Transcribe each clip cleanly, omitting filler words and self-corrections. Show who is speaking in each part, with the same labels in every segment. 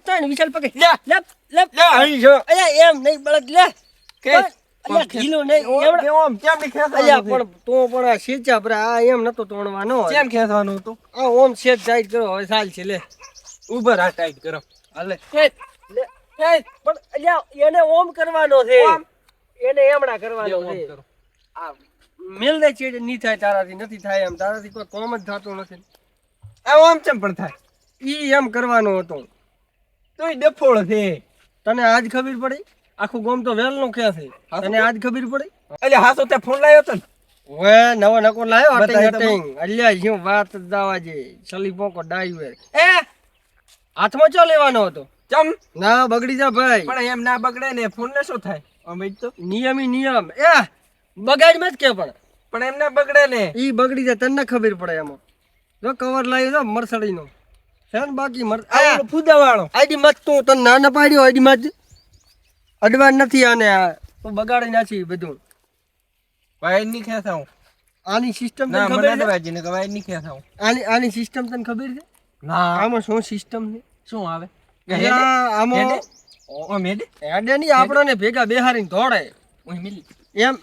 Speaker 1: ત્રણ વિશાલ પકડ
Speaker 2: લે
Speaker 1: લે લે
Speaker 2: લે અહીં જો
Speaker 1: અલ્યા એમ નહીં બળદ લે
Speaker 2: કે
Speaker 1: અલ્યા ઢીલો નહીં એવડે
Speaker 2: ઓમ કેમ ની
Speaker 1: અલ્યા
Speaker 2: ખેંચવાનું
Speaker 1: પણ તો પણ આ શીચા પર આ એમ નતો તોડવાનો
Speaker 2: કેમ ખેંચવાનું હતું
Speaker 1: આ ઓમ શેક સાઈડ કરો હવે ચાલ છે લે
Speaker 2: ઉભર આ ટાઈટ કરો
Speaker 1: હાલે લે પણ અલ્યા એને ઓમ કરવાનો છે એને એમડા કરવાનો
Speaker 2: ઓમ
Speaker 1: છે
Speaker 2: કરો
Speaker 1: આ મેલ દે છે નહીં થાય તારાથી નથી થાય એમ તારાથી કોઈ કોમ જ થતું નથી
Speaker 2: આ ઓમ ચમ પણ થાય
Speaker 1: ઈ એમ કરવાનો હતો
Speaker 2: તોય ડફોળ છે
Speaker 1: તને આજ ખબર પડી આખું ગામ તો વેલ નો ક્યાં છે તને આજ ખબર પડી
Speaker 2: એટલે હાસો તે ફોન લાવ્યો તો ને
Speaker 1: હવે નવો નકો લાયો
Speaker 2: બતાય
Speaker 1: અટિંગ અલ્યા શું વાત દાવા જે સલી પોકો ડાઈવર એ હાથમાં ચો લેવાનો હતો
Speaker 2: ચમ
Speaker 1: ના બગડી જા ભાઈ
Speaker 2: પણ એમ ના બગડે ને ફોન ને શું થાય અમે તો
Speaker 1: નિયમ એ બગાડ મત કે
Speaker 2: પણ એમ ના બગડે ને
Speaker 1: ઈ બગડી જાય તને ખબર પડે એમાં જો કવર લાવ્યો તો મરસડી નો છે ને બાકી
Speaker 2: આ ફૂદા વાળો
Speaker 1: આઈડી મત તું તને ના ન પાડ્યો આઈડી મત અડવાન નથી આને તો બગાડી નાખી બધું
Speaker 2: વાયર ની ખેંચા હું
Speaker 1: આની સિસ્ટમ તને
Speaker 2: ના
Speaker 1: ખબર
Speaker 2: મને
Speaker 1: છે
Speaker 2: વાજી ને વાયર ની ખેંચા હું
Speaker 1: આની સિસ્ટમ તને ખબર છે
Speaker 2: ના
Speaker 1: આમાં શું સિસ્ટમ છે
Speaker 2: શું આવે
Speaker 1: આમાં
Speaker 2: ઓ મેડે
Speaker 1: હેડે ની આપણને ભેગા બેહારીને દોડે
Speaker 2: ઓય મિલી
Speaker 1: એમ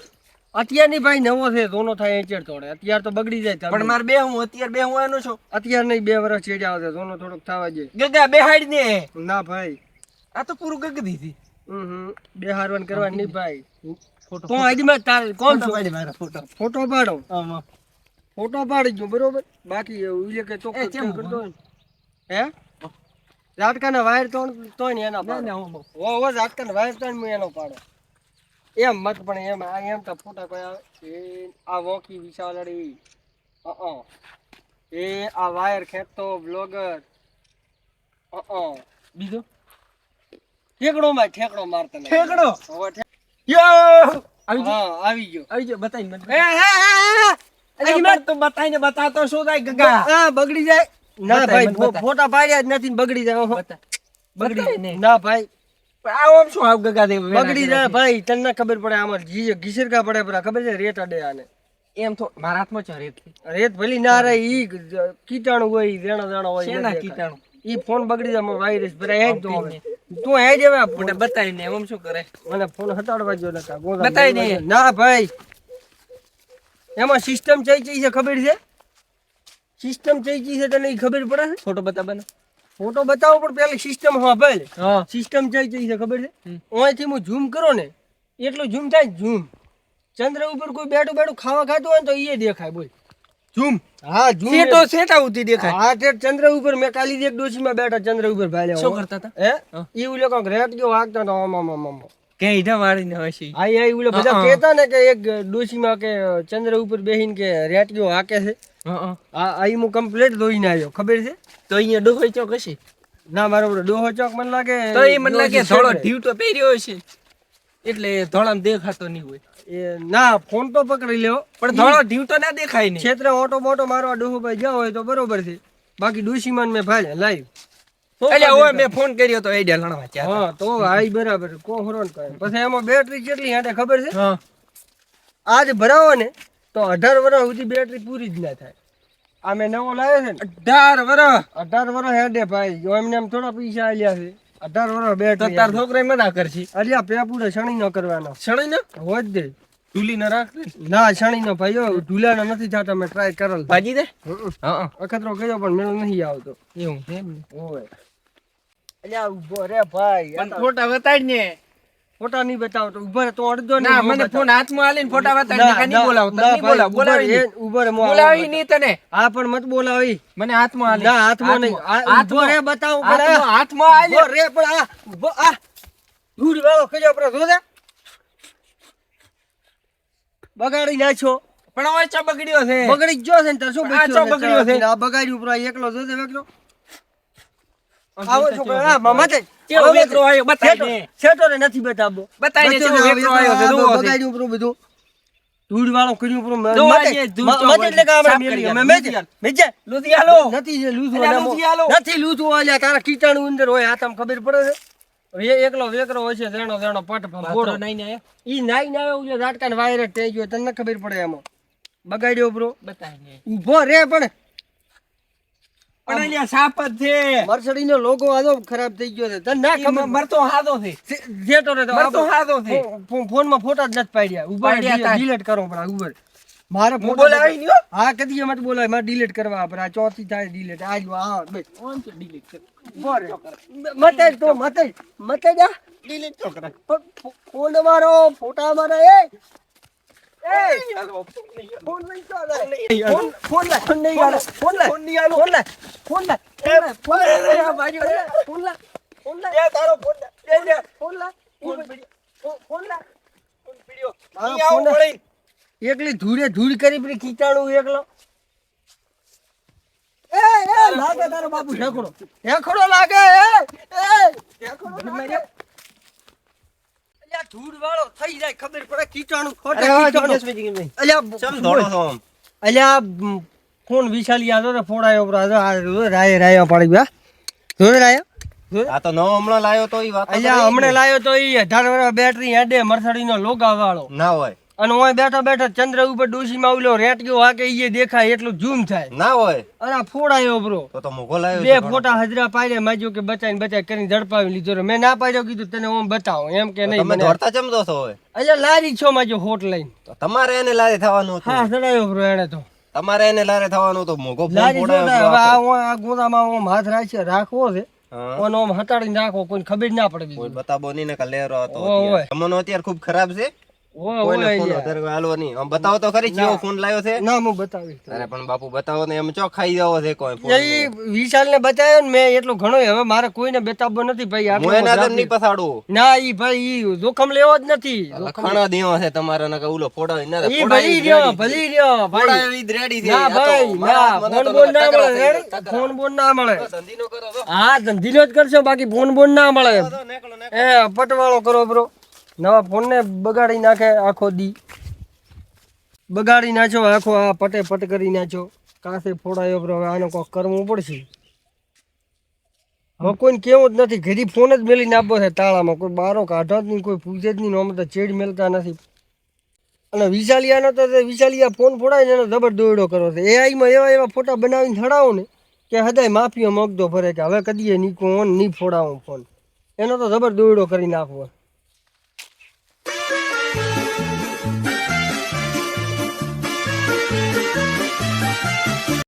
Speaker 1: અત્યારની ભાઈ નવો છે દોનો થાય એચેડ તોડે અત્યાર તો બગડી જાય
Speaker 2: પણ માર બે હું અત્યારે બે હું આનો છું
Speaker 1: અત્યાર નહીં 2 વર્ષ ચેડ્યા આવશે દોનો થોડોક થવા જોઈએ
Speaker 2: ગગા બેહાડ ને
Speaker 1: ના ભાઈ
Speaker 2: આ તો પૂરું ગગ દીધી
Speaker 1: બેહારવાન કરવાની નહીં ભાઈ તો આઈડી માં તાર કોણ છો
Speaker 2: મારા
Speaker 1: ફોટો પાડો
Speaker 2: આમાં
Speaker 1: ફોટો પાડી ગયો બરોબર બાકી એવું લે કે ચોખ્ખો
Speaker 2: કેમ
Speaker 1: કરતો હોય હે ઝાટકાના વાયર તો ને એના પાડો હો ઝાટકાના વાયર તો હું એનો પાડો એમ મત પણ એમ આ એમ તો ફોટા કોઈ આવે એ આ વોકી વિશાલડી એ આ વાયર ખેંચતો બ્લોગર
Speaker 2: બીજો
Speaker 1: ઠેકડો મારતા નહીં.
Speaker 2: ઠેકડો
Speaker 1: હવે
Speaker 2: યો
Speaker 1: આવી ગયો
Speaker 2: આવી જો બતાઈ મને
Speaker 1: એ
Speaker 2: અહીં મત તો બતાઈને બતાતો શું થાય ગગા
Speaker 1: આ બગડી જાય ના
Speaker 2: બતાય,
Speaker 1: ભાઈ
Speaker 2: મને બતાય.
Speaker 1: ફોટા પાડ્યા જ નથી ને બગડી જાય ઓહો.
Speaker 2: બતા બગડી ને
Speaker 1: ના ભાઈ
Speaker 2: આ ઓમ શું આવ ગગા દે
Speaker 1: બગડી જાય ભાઈ તને ખબર પડે આમાં ઘીસરકા પડે પરા ખબર છે રેત અડે આને
Speaker 2: એમ તો મારા હાથમાં છે રેત
Speaker 1: રેત ભલી ના રહે ઈ કીટાણુ હોય દેણો હોય
Speaker 2: શેના
Speaker 1: ન દેખાય.
Speaker 2: કીટાણુ
Speaker 1: ઈ ફોન બગડી જાય વાયરસ ભરાય હેજ તો હવે તું હેજ હવે
Speaker 2: મને બતાઈ ને ઓમ શું કરે
Speaker 1: મને ફોન હટાડવા જો નકા
Speaker 2: બતાય ને.
Speaker 1: ના ભાઈ એમાં સિસ્ટમ ચઈ છે ખબર છે સિસ્ટમ ચઈ છે તને ઈ ખબર પડે છે
Speaker 2: ફોટો બતા બને
Speaker 1: ફોટો બતાવો પણ પેલી સિસ્ટમ હા ભાઈ
Speaker 2: હા
Speaker 1: સિસ્ટમ ચઈ છે ખબર છે અહીંથી હું ઝૂમ કરો ને એટલું ઝૂમ થાય ઝૂમ ચંદ્ર ઉપર કોઈ બેઠું ખાવા ખાતું હોય ને તો ઈ દેખાય બોલ ઝૂમ હા ઝૂમ
Speaker 2: સેટો સેટા ઉતી દેખાય
Speaker 1: હા તે ચંદ્ર ઉપર મેં કાલી એક ડોશીમાં બેઠા ચંદ્ર ઉપર ભાલ્યા
Speaker 2: શું કરતા હતા
Speaker 1: હે ઈ ઉલે કોક રેટ ગયો વાગતા તો આમ
Speaker 2: કે ઈડા વાળીને હસી
Speaker 1: આઈ ઉલે બધા કહેતા ને કે એક ડોશીમાં કે ચંદ્ર ઉપર બેહીને કે રેટ ગયો હાકે છે
Speaker 2: હા
Speaker 1: આઈ હું કમ્પ્લીટ ધોઈને આવ્યો ખબર છે
Speaker 2: તો અહીંયા ડોહો ચોક હશે
Speaker 1: ના મારો ડોહો ચોક મને લાગે
Speaker 2: તો એ મને લાગે થોડો ઢીવટો પહેર્યો હશે એટલે ધોળામાં દેખાતો નહીં હોય
Speaker 1: એ ના ફોન તો પકડી લેવો
Speaker 2: પણ ધોળો ઢીવટો ના દેખાય ને
Speaker 1: ક્ષેત્ર ઓટો બોટો મારવા ડોહો ભાઈ ગયા હોય તો બરોબર છે બાકી ડોશીમાં મેં ભાલ્યા લાઈવ
Speaker 2: એટલે ઓય મેં ફોન કર્યો તો આઈડિયા લણવા ચાલ
Speaker 1: હા તો આઈ બરાબર કો હરોન કહે પછી એમાં બેટરી કેટલી હાટે ખબર છે
Speaker 2: હા
Speaker 1: આજ ભરાવો ને તો 18 વર્ષ સુધી બેટરી પૂરી જ ના થાય આ મેં નવો લાવ્યો છે ને
Speaker 2: 18 વર્ષ
Speaker 1: 18 વર્ષ હેડે ભાઈ જો એમને એમ થોડા પૈસા આલ્યા છે 18 વર્ષ
Speaker 2: તો
Speaker 1: બેટરી
Speaker 2: તાર છોકરા મના કરશી
Speaker 1: અલ્યા પેપુડે શણી ન કરવાનો
Speaker 2: શણી ને
Speaker 1: હોજ દે
Speaker 2: ઢૂલી ન રાખ દે
Speaker 1: ના શણી નો ભાઈઓ ઢુલાનો નથી થતા મેં ટ્રાય કરેલ
Speaker 2: ભાજી દે હા
Speaker 1: અખતરો કર્યો પણ મેળ નહીં આવતો
Speaker 2: એવું છે એમ
Speaker 1: ઓય અલ્યા ઉભો રે ભાઈ
Speaker 2: પણ ફોટા બતાડ ને
Speaker 1: ફોટા નહીં બતાવતો ઉભો રે તો અડધો
Speaker 2: ના મને ફોન હાથમાં આલીને ફોટા બતાડ ને કાની બોલાવ તને નહીં બોલાવ બોલાવી
Speaker 1: ઉભો રે
Speaker 2: બોલાવી નહીં તને
Speaker 1: હા પણ મત બોલાવી
Speaker 2: મને હાથમાં આલી
Speaker 1: ના હાથમાં નહીં ઉભો રે બતાવું પણ
Speaker 2: હાથમાં આલી
Speaker 1: ઉભો રે પણ ઉભો દૂર વાળો કજો પર જોદે બગાડી નાખ્યો
Speaker 2: પણ હવે ચા બગડ્યો છે
Speaker 1: બગડી ગયો છે ને તાર શું
Speaker 2: આ ચો બગડ્યો છે.
Speaker 1: આ બગાડ્યું ઉપર એકલો જોદે વેકલો
Speaker 2: આવો
Speaker 1: આવો છોકરા હા મામા
Speaker 2: કેવો વેકરો આયો બતાઈ દે
Speaker 1: સેટો ને નથી બતાવો
Speaker 2: બતાઈ દે કેવો વેકરો આયો છે દુઓ છે
Speaker 1: બગાડ્યું ઉપર બધું ધૂળ વાળો કર્યું ઉપર
Speaker 2: દુઓ છે, ધૂળ ચોક
Speaker 1: મત એટલે કે આપણે
Speaker 2: સાફ કરી
Speaker 1: મેલી
Speaker 2: આલો.
Speaker 1: મેજે
Speaker 2: લુધિયાલો
Speaker 1: નથી જે લૂઝું
Speaker 2: અલ્યા લુધિયાલો.
Speaker 1: નથી લૂઝું અલ્યા તારા કીટાણુ અંદર હોય આ તમને ખબર પડે છે એ એકલો વેકરો હોય છે દેણો પટ બોડો
Speaker 2: નહીં ને
Speaker 1: ઈ નાઈ ના આવે ઓલે ઝાટકાને વાયર થઈ ગયો તને ખબર પડે એમાં બગાડ્યો બ્રો
Speaker 2: બતાઈ દે
Speaker 1: ઊભો રે પણ
Speaker 2: પણ અહીંયા સાપ જ છે.
Speaker 1: મર્સિડીઝ નો લોગો આજો ખરાબ થઈ ગયો છે તને ના ખબર
Speaker 2: મરતો હાદો છે.
Speaker 1: જેતો ને તો
Speaker 2: મરતો હાદો છે.
Speaker 1: ફોન માં ફોટા જ નથી પાડ્યા ઉપર
Speaker 2: પાડ્યા તા.
Speaker 1: ડિલીટ કરો પણ ઉપર મારે
Speaker 2: હું
Speaker 1: ફોટો
Speaker 2: બોલાવી લ્યો.
Speaker 1: હા કદી મત બોલાય મારે ડિલીટ કરવા પર આ ચોથી થાય ડિલીટ આજ હા બસ
Speaker 2: કોણ છે delete કરે?
Speaker 1: મતે તો મતે જા
Speaker 2: Delete તો કરે.
Speaker 1: ફોન મારો ફોટા મારા એ ફોન નહીં ચાલે ફોન લે ફોન નહીં આલે ફોન લે ફોન નહીં આલે ફોન લે ફોન લે ફોન લે બાજુ ફોન લે ફોન લે
Speaker 2: દે તારો ફોન દે. દે.
Speaker 1: ફોન લે ફોન લે
Speaker 2: ફોન પીડ્યો.
Speaker 1: હા,
Speaker 2: અહીં આવું
Speaker 1: ફોન.
Speaker 2: વળી.
Speaker 1: એકલી ધૂળ કરી પડી કીટાણું એકલો એ લાગે તારો બાપુ હેખડો લાગે અલ્યા ધૂળ વાળો થઈ જાય ખબર પડે કીટાણું ખોટે કીટાણું અલ્યા ફોન વિશાલી આજો ને ફોડાયો બરાબર આ રાય પાડી ગયા જોઈ રાયા
Speaker 3: આ તો નવો હમણાં લાયો તો ઈ વાત
Speaker 1: અલ્યા હમણે લાયો તો ઈ 18 વર્ષ બેટરી હેડે મર્સિડીઝ નો લોગા વાળો
Speaker 3: ના હોય
Speaker 1: અને ઓય બેઠા ચંદ્ર ઉપર ડોશીમાં ઓલો રેટક્યો હાકે ઈ દેખાય એટલું ઝૂમ થાય
Speaker 3: ના હોય
Speaker 1: અરે આ ફોડાયો બ્રો
Speaker 3: તો મોઘો લાયો
Speaker 1: બે ફોટા હાજરા પાડ્યા માજો કે બચાઈ કરીને ઝડપાવી લીધો રે. મેં ના પાડ્યો કીધું તને ઓમ બતાવો એમ કે નહીં
Speaker 3: તમે
Speaker 1: મને
Speaker 3: દોડતા ચમદો છો હોય
Speaker 1: અલ્યા લારી છો માજો હોટ લઈને
Speaker 3: તો તમારે એને લારે થવાનું હતું
Speaker 1: હા સડાયો બ્રો એને તો
Speaker 3: તમારે એને લારે થવાનું તો મોઘો ફોન
Speaker 1: લારી છો
Speaker 3: પોડાયો
Speaker 1: હવે
Speaker 3: બ્રો
Speaker 1: આ ગોદામાં ઓમ હાથ રાખવો છે
Speaker 3: હા.
Speaker 1: ઓન ઓમ હટાડીને રાખો કોઈ ખબર ના પડે
Speaker 3: કોઈ
Speaker 1: બીજું
Speaker 3: બતાવો નહીં ને કલેરો હતો
Speaker 1: ઓય.
Speaker 3: તમને અત્યારે ખૂબ ખરાબ છે
Speaker 1: ઓય
Speaker 3: કોઈને
Speaker 1: ઓય
Speaker 3: ફોન
Speaker 1: યાર.
Speaker 3: વધારે હાલવો નહીં આમ બતાવો તો ખરી કેવો ફોન લાવ્યો છે
Speaker 1: ના હું બતાવીશ
Speaker 3: અરે પણ બાપુ બતાવો ને એમ ચો ખાઈ જાવો છે કોઈ ફોન
Speaker 1: એ વિશાલ ને બતાવ્યો ને મેં એટલો ઘણો હવે મારે કોઈને બતાવવો નથી ભાઈ આટલો
Speaker 3: હું એના
Speaker 1: બધો
Speaker 3: નહીં પસાડું
Speaker 1: ના ઈ ભાઈ ઈ જોખમ લેવો જ નથી
Speaker 3: લખાણા દેવા છે તમારા ને ઉલો ફોડો ના
Speaker 1: ઈ ભલી રહ્યો ભલી રહ્યો ભાઈ
Speaker 3: ફોડાયો ઈ જ રેડી છે
Speaker 1: ના
Speaker 3: આ તો
Speaker 1: ભાઈ
Speaker 3: મારા
Speaker 1: ના
Speaker 3: મને તો
Speaker 1: ફોન બોન ના
Speaker 3: તકડા
Speaker 1: મળે
Speaker 3: થઈ
Speaker 1: રેડી?
Speaker 3: ગયા.
Speaker 1: ફોન બોન ના મળે
Speaker 3: ધંધીનો કરો તો.
Speaker 1: હા ધંધીનો જ કરશો બાકી ફોન બોન ના મળે
Speaker 3: તો નેકળો, નેકળો.
Speaker 1: એ પટવાળો કરો બ્રો નવા ફોન ને બગાડી નાખે આખો દી બગાડી નાખો આખો આ પટ કરી નાખો કાસે ફોડાયો બ્રો હવે આનો કોક કરવું પડશે હવે કોઈને કેવું જ નથી ઘરી ફોન જ મેલીને આપવો છે તાળામાં કોઈ બારો કાઢો જ નહીં કોઈ પૂછે જ નહીં અમે તો ચેડ મેલતા નથી અને વિશાલિયાનો તો વિશાલિયા ફોન ફોડાય ને એનો જબર દોયડો કરો છે એઆઈમાં એવા ફોટા બનાવીને ચડાવો ને કે હદાય માફીઓ મગદો ભરે કે હવે કદીએ નીકો ઓન નહીં ફોડાવું ફોન એનો તો જબર દોયડો કરી નાખવો